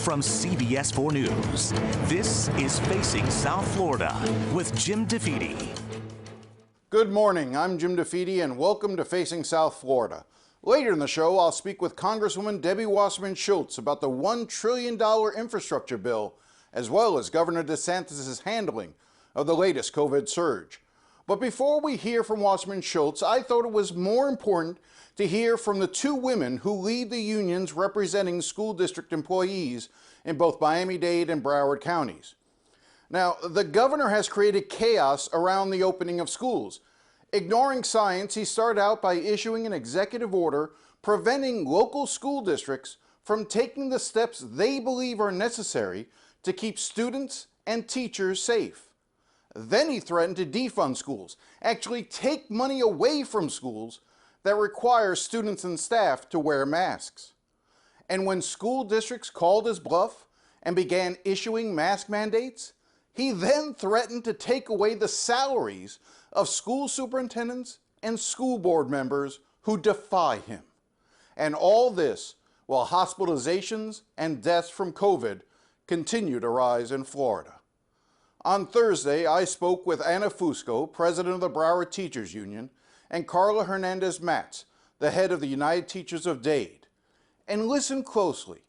From CBS 4 News, this is Facing South Florida with Jim DeFede. Good morning, I'm Jim DeFede and welcome to Facing South Florida. Later in the show, I'll speak with Congresswoman Debbie Wasserman Schultz about the $1 trillion infrastructure bill, as well as Governor DeSantis' handling of the latest COVID surge. But before we hear from Wasserman Schultz, I thought it was more important to hear from the two women who lead the unions representing school district employees in both Miami-Dade and Broward counties. Now, the governor has created chaos around the opening of schools. Ignoring science, he started out by issuing an executive order preventing local school districts from taking the steps they believe are necessary to keep students and teachers safe. Then he threatened to defund schools, actually take money away from schools that require students and staff to wear masks. And when school districts called his bluff and began issuing mask mandates, he then threatened to take away the salaries of school superintendents and school board members who defy him. And all this while hospitalizations and deaths from COVID continue to rise in Florida. On Thursday, I spoke with Anna Fusco, president of the Broward Teachers Union, and Karla Hernandez-Mats, the head of the United Teachers of Dade. And listen closely,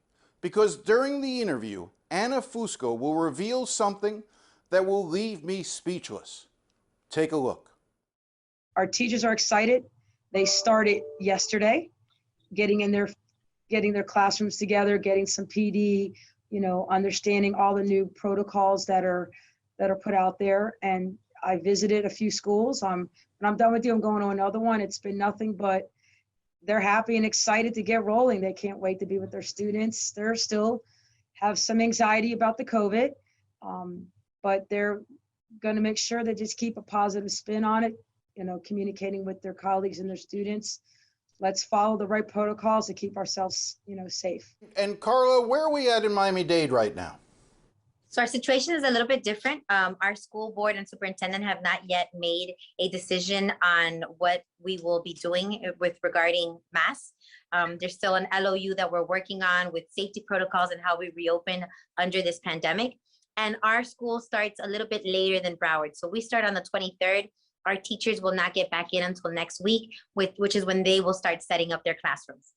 because during the interview, Anna Fusco will reveal something that will leave me speechless. Take a look. Our teachers are excited. They started yesterday, getting their classrooms together, getting some PD, understanding all the new protocols that are put out there. And I visited a few schools. When I'm done with you, I'm going to another one. It's been nothing but they're happy and excited to get rolling. They can't wait to be with their students. They're still have some anxiety about the COVID, but they're going to make sure they just keep a positive spin on it, communicating with their colleagues and their students. Let's follow the right protocols to keep ourselves, safe. And Karla, where are we at in Miami-Dade right now? So our situation is a little bit different. Our school board and superintendent have not yet made a decision on what we will be doing with regarding masks. There's still an LOU that we're working on with safety protocols and how we reopen under this pandemic. And our school starts a little bit later than Broward. So we start on the 23rd. Our teachers will not get back in until next week, which is when they will start setting up their classrooms.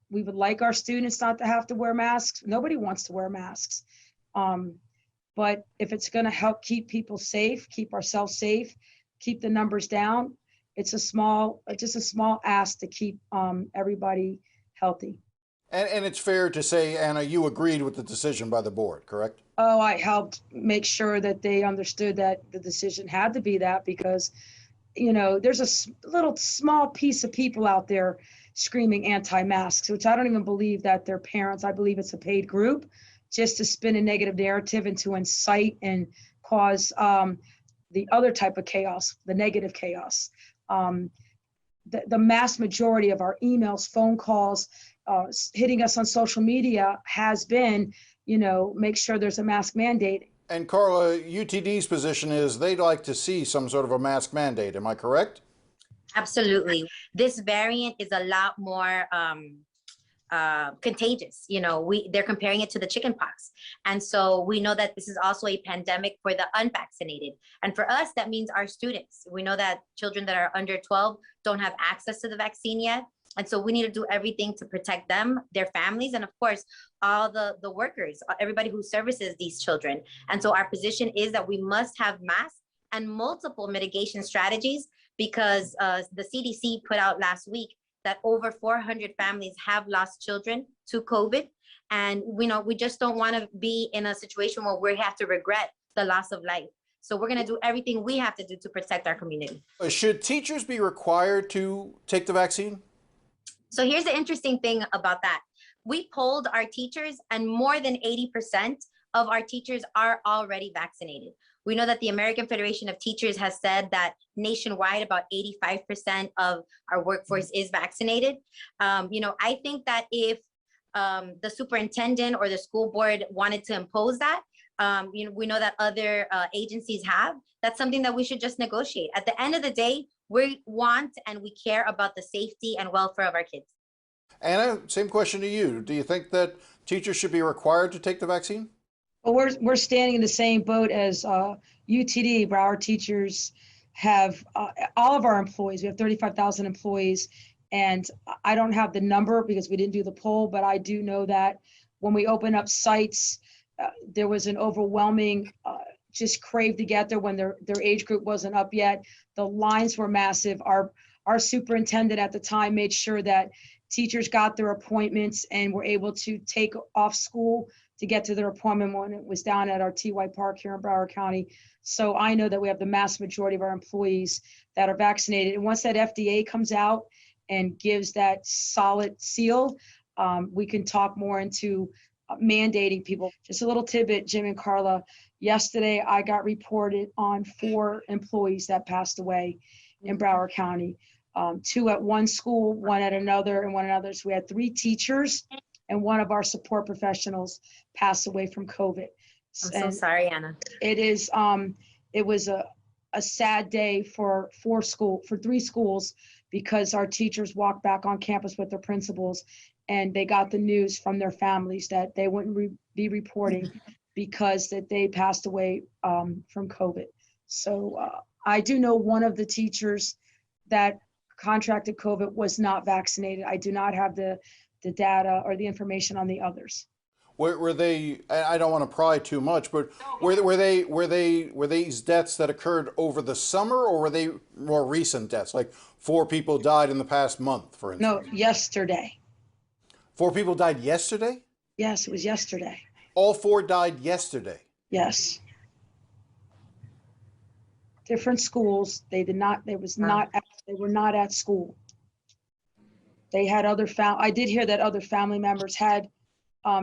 We would like our students not to have to wear masks. Nobody wants to wear masks. But if it's going to help keep people safe, keep ourselves safe, keep the numbers down, it's just a small ask to keep everybody healthy. And it's fair to say, Anna, you agreed with the decision by the board, correct? Oh, I helped make sure that they understood that the decision had to be that because, there's a little small piece of people out there screaming anti-masks, which I don't even believe that they're parents. I believe it's a paid group just to spin a negative narrative and to incite and cause the other type of chaos, the negative chaos. The mass majority of our emails, phone calls, hitting us on social media has been, make sure there's a mask mandate. And Karla, UTD's position is they'd like to see some sort of a mask mandate. Am I correct? Absolutely. This variant is a lot more contagious. They're comparing it to the chickenpox. And so we know that this is also a pandemic for the unvaccinated. And for us, that means our students. We know that children that are under 12 don't have access to the vaccine yet. And so we need to do everything to protect them, their families, and of course, all the workers, everybody who services these children. And so our position is that we must have masks and multiple mitigation strategies because the CDC put out last week that over 400 families have lost children to COVID. And we just don't want to be in a situation where we have to regret the loss of life. So we're going to do everything we have to do to protect our community. Should teachers be required to take the vaccine? So here's the interesting thing about that. We polled our teachers and more than 80% of our teachers are already vaccinated. We know that the American Federation of Teachers has said that nationwide, about 85% of our workforce is vaccinated. I think that if the superintendent or the school board wanted to impose that, we know that other agencies have, that's something that we should just negotiate. At the end of the day, we want and we care about the safety and welfare of our kids. Anna, same question to you. Do you think that teachers should be required to take the vaccine? Well, we're standing in the same boat as UTD, where our teachers have all of our employees. We have 35,000 employees, and I don't have the number because we didn't do the poll, but I do know that when we open up sites, there was an overwhelming just crave to get there when their age group wasn't up yet. The lines were massive. Our superintendent at the time made sure that teachers got their appointments and were able to take off school to get to their appointment when it was down at our TY Park here in Broward County. So I know that we have the mass majority of our employees that are vaccinated. And once that FDA comes out and gives that solid seal, we can talk more into mandating people. Just a little tidbit, Jim and Karla. Yesterday, I got reported on 4 employees that passed away in Broward County. 2 at one school, 1 at another, and 1 another. So we had 3 teachers and 1 of our support professionals pass away from COVID. I'm so sorry, Anna. It was a sad day for 3 schools because our teachers walked back on campus with their principals and they got the news from their families that they wouldn't be reporting because that they passed away from COVID. So I do know one of the teachers that contracted COVID was not vaccinated. I do not have the data or the information on the others. Were they? I don't want to pry too much, but were these deaths that occurred over the summer, or were they more recent deaths? Like 4 people died in the past month, for instance. No, yesterday. 4 people died yesterday? Yes, it was yesterday. All 4 died yesterday? Yes. Different schools. They did not. They were not at school. They had other I did hear that other family members had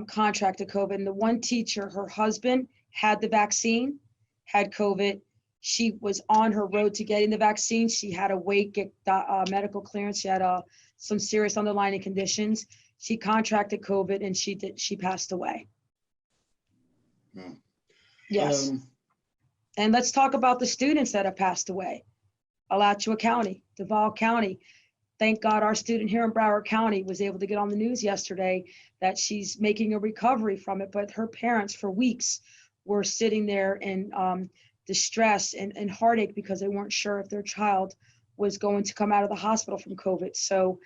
contracted COVID. And the one teacher, her husband had the vaccine, had COVID. She was on her road to getting the vaccine. She had to wait, get medical clearance. She had some serious underlying conditions. She contracted COVID and she passed away. Hmm. Yes. And let's talk about the students that have passed away. Alachua County, Duval County. Thank God our student here in Broward County was able to get on the news yesterday that she's making a recovery from it, but her parents for weeks were sitting there in distress and heartache because they weren't sure if their child was going to come out of the hospital from COVID. So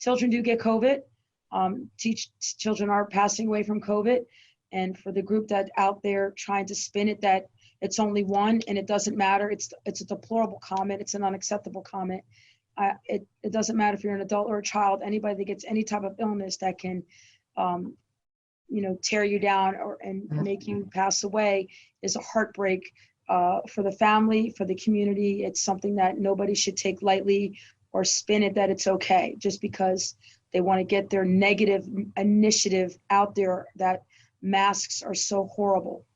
children do get COVID. Children are passing away from COVID. And for the group that out there trying to spin it that it's only one and it doesn't matter, it's a deplorable comment. It's an unacceptable comment. It doesn't matter if you're an adult or a child. Anybody that gets any type of illness that can, tear you down and make you pass away is a heartbreak for the family, for the community. It's something that nobody should take lightly or spin it that it's okay just because they want to get their negative initiative out there that masks are so horrible.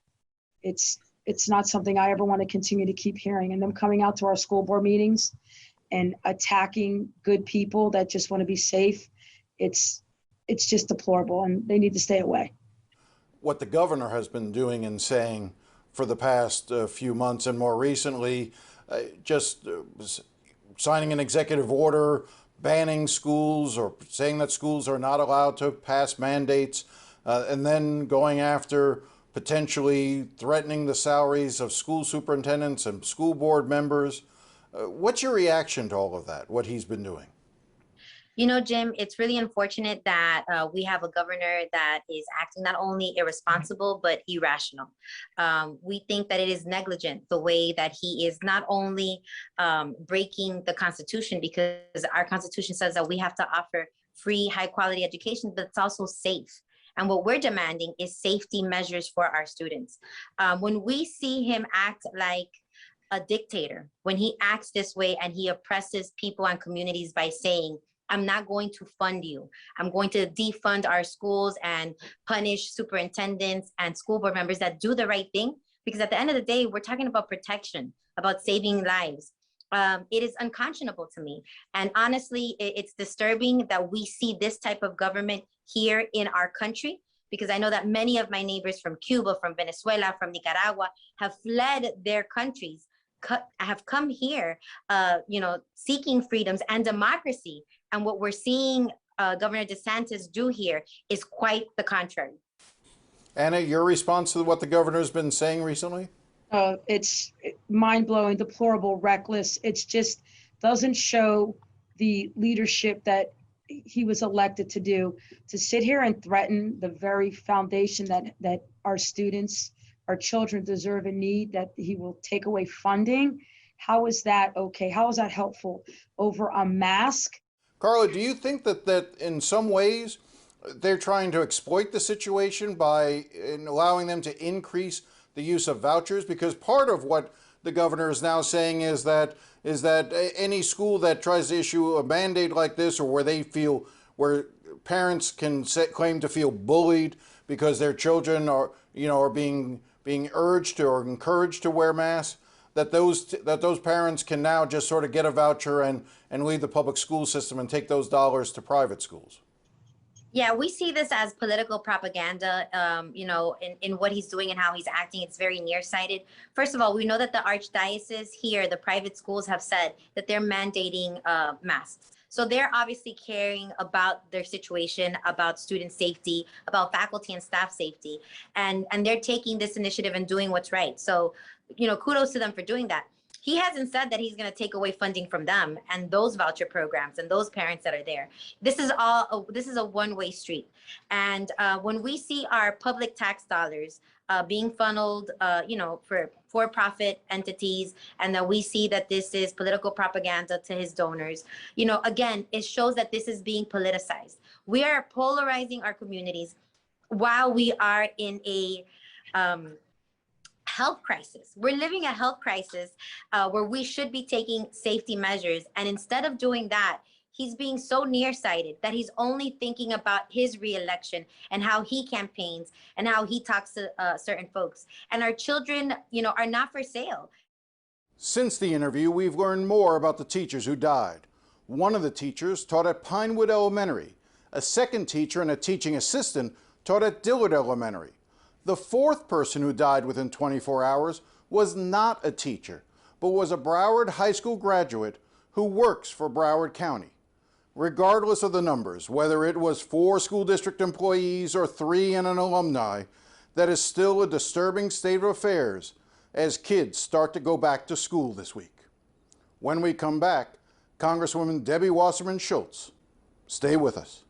It's not something I ever want to continue to keep hearing. And them coming out to our school board meetings and attacking good people that just want to be safe, it's just deplorable, and they need to stay away. What the governor has been doing and saying for the past few months and more recently, signing an executive order banning schools or saying that schools are not allowed to pass mandates, and then going after potentially threatening the salaries of school superintendents and school board members. What's your reaction to all of that, what he's been doing? You know, Jim, it's really unfortunate that we have a governor that is acting not only irresponsible, but irrational. We think that it is negligent the way that he is not only breaking the Constitution, because our Constitution says that we have to offer free, high quality education, but it's also safe. And what we're demanding is safety measures for our students. When we see him act like a dictator, when he acts this way and he oppresses people and communities by saying, I'm not going to fund you. I'm going to defund our schools and punish superintendents and school board members that do the right thing. Because at the end of the day, we're talking about protection, about saving lives. It is unconscionable to me. And honestly, it's disturbing that we see this type of government here in our country, because I know that many of my neighbors from Cuba, from Venezuela, from Nicaragua have fled their countries, have come here, seeking freedoms and democracy. And what we're seeing Governor DeSantis do here is quite the contrary. Anna, your response to what the governor's been saying recently? It's mind-blowing, deplorable, reckless. It's just doesn't show the leadership that he was elected to do, to sit here and threaten the very foundation that our students, our children deserve and need, that he will take away funding. How is that okay? How is that helpful over a mask? Karla, do you think that in some ways they're trying to exploit the situation by allowing them to increase the use of vouchers? Because part of what the governor is now saying is that any school that tries to issue a mandate like this, or where parents can claim to feel bullied because their children are being urged or encouraged to wear masks, that those parents can now just sort of get a voucher and leave the public school system and take those dollars to private schools. Yeah, we see this as political propaganda, in what he's doing and how he's acting. It's very nearsighted. First of all, we know that the archdiocese here, the private schools, have said that they're mandating masks. So they're obviously caring about their situation, about student safety, about faculty and staff safety. And they're taking this initiative and doing what's right. So, kudos to them for doing that. He hasn't said that he's going to take away funding from them and those voucher programs and those parents that are there. This is a one-way street. And when we see our public tax dollars being funneled, for-profit entities, and that we see that this is political propaganda to his donors, again, it shows that this is being politicized. We are polarizing our communities while we are in a health crisis. We're living a health crisis where we should be taking safety measures. And instead of doing that, he's being so nearsighted that he's only thinking about his reelection and how he campaigns and how he talks to certain folks. And our children, are not for sale. Since the interview, we've learned more about the teachers who died. One of the teachers taught at Pinewood Elementary. A second teacher and a teaching assistant taught at Dillard Elementary. The fourth person who died within 24 hours was not a teacher, but was a Broward High School graduate who works for Broward County. Regardless of the numbers, whether it was 4 school district employees or 3 and an alumni, that is still a disturbing state of affairs as kids start to go back to school this week. When we come back, Congresswoman Debbie Wasserman Schultz. Stay with us.